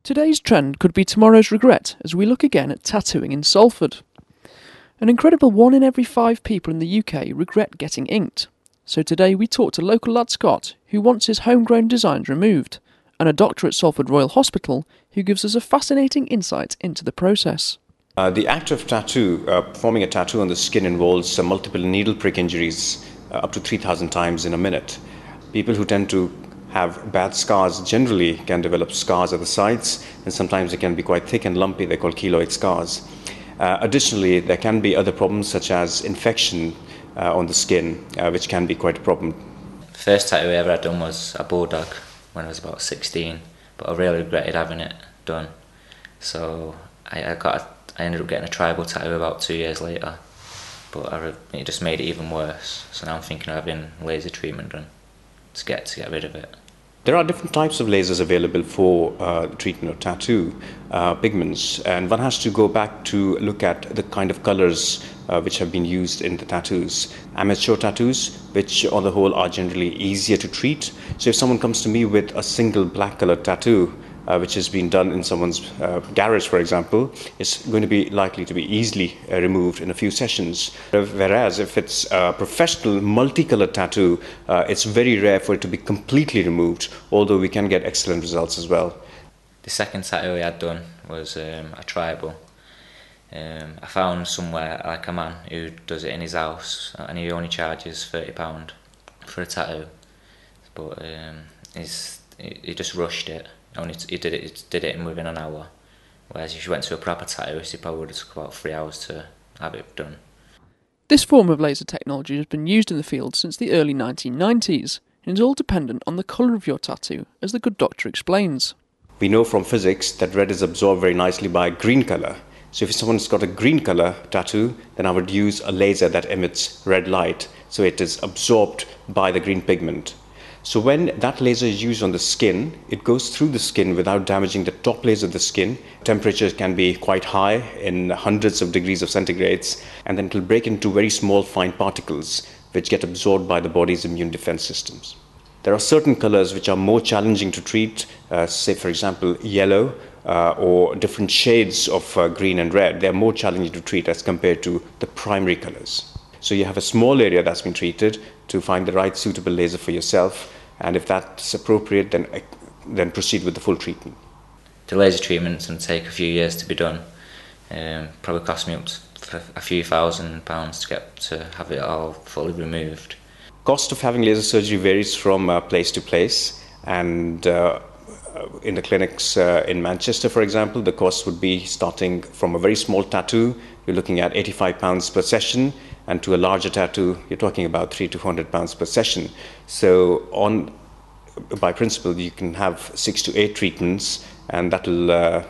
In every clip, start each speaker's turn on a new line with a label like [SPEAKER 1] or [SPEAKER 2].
[SPEAKER 1] Today's trend could be tomorrow's regret as we look again at tattooing in Salford. An incredible 1 in every 5 people in the UK regret getting inked. So today we talk to local lad Scott, who wants his homegrown designs removed, and a doctor at Salford Royal Hospital who gives us a fascinating insight into the process.
[SPEAKER 2] The act of performing a tattoo on the skin involves multiple needle prick injuries up to 3,000 times in a minute. People who tend to have bad scars generally can develop scars at the sides, and sometimes they can be quite thick and lumpy. They're called keloid scars. Additionally, there can be other problems such as infection on the skin, which can be quite a problem.
[SPEAKER 3] The first tattoo I ever had done was a bulldog when I was about 16, but I really regretted having it done. So I ended up getting a tribal tattoo about 2 years later, but it just made it even worse. So now I'm thinking of having laser treatment done to get rid of it.
[SPEAKER 2] There are different types of lasers available for treatment of tattoo pigments, and one has to go back to look at the kind of colors which have been used in the tattoos. Amateur tattoos, which on the whole are generally easier to treat. So if someone comes to me with a single black colored tattoo, which has been done in someone's garage, for example, it's going to be likely to be easily removed in a few sessions. Whereas if it's a professional multicolored tattoo, it's very rare for it to be completely removed, although we can get excellent results as well.
[SPEAKER 3] The second tattoo I had done was a tribal. I found somewhere like a man who does it in his house, and he only charges £30 for a tattoo, but he just rushed it. He did it within an hour, whereas if you went to a proper tattooist, it probably would have took about 3 hours to have it done.
[SPEAKER 1] This form of laser technology has been used in the field since the early 1990s, and is all dependent on the colour of your tattoo, as the good doctor explains.
[SPEAKER 2] We know from physics that red is absorbed very nicely by green colour. So if someone's got a green colour tattoo, then I would use a laser that emits red light, so it is absorbed by the green pigment. So when that laser is used on the skin, it goes through the skin without damaging the top layers of the skin. Temperature can be quite high, in hundreds of degrees of centigrades, and then it will break into very small fine particles which get absorbed by the body's immune defense systems. There are certain colors which are more challenging to treat, say for example yellow or different shades of green and red. They are more challenging to treat as compared to the primary colors. So you have a small area that's been treated to find the right suitable laser for yourself, and if that's appropriate, then proceed with the full treatment.
[SPEAKER 3] The laser treatment's going to take a few years to be done. Probably cost me up to a few £1,000s to have it all fully removed.
[SPEAKER 2] Cost of having laser surgery varies from place to place, and in the clinics in Manchester, for example, the cost would be starting from a very small tattoo. You're looking at £85 per session, and to a larger tattoo, you're talking about £300 to £400 per session. So by principle, you can have 6 to 8 treatments, and that will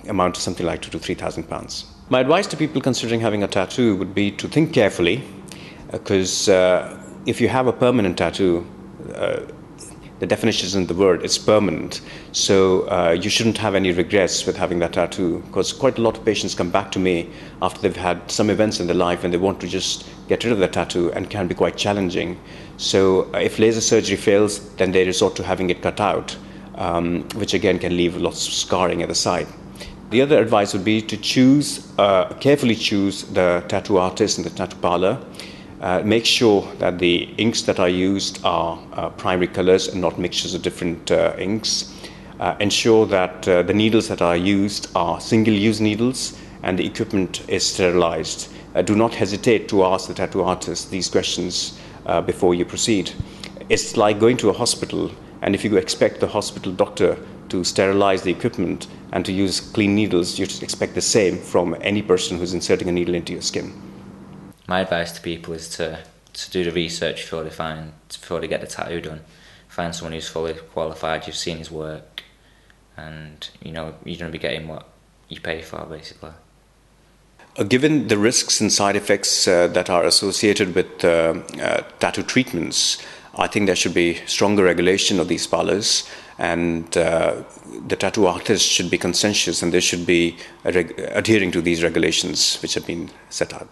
[SPEAKER 2] amount to something like £2,000 to £3,000. My advice to people considering having a tattoo would be to think carefully, because if you have a permanent tattoo, the definition isn't the word, it's permanent. So you shouldn't have any regrets with having that tattoo, because quite a lot of patients come back to me after they've had some events in their life and they want to just get rid of their tattoo, and can be quite challenging. So if laser surgery fails, then they resort to having it cut out, which again can leave lots of scarring at the side. The other advice would be to carefully choose the tattoo artist and the tattoo parlor. Make sure that the inks that are used are primary colors and not mixtures of different inks. Ensure that the needles that are used are single-use needles and the equipment is sterilized. Do not hesitate to ask the tattoo artist these questions before you proceed. It's like going to a hospital, and if you expect the hospital doctor to sterilize the equipment and to use clean needles, you should expect the same from any person who's inserting a needle into your skin.
[SPEAKER 3] My advice to people is to do the research before they get the tattoo done. Find someone who's fully qualified, you've seen his work, and you're going to be getting what you pay for, basically.
[SPEAKER 2] Given the risks and side effects that are associated with tattoo treatments, I think there should be stronger regulation of these parlors, and the tattoo artists should be conscientious, and they should be adhering to these regulations which have been set out.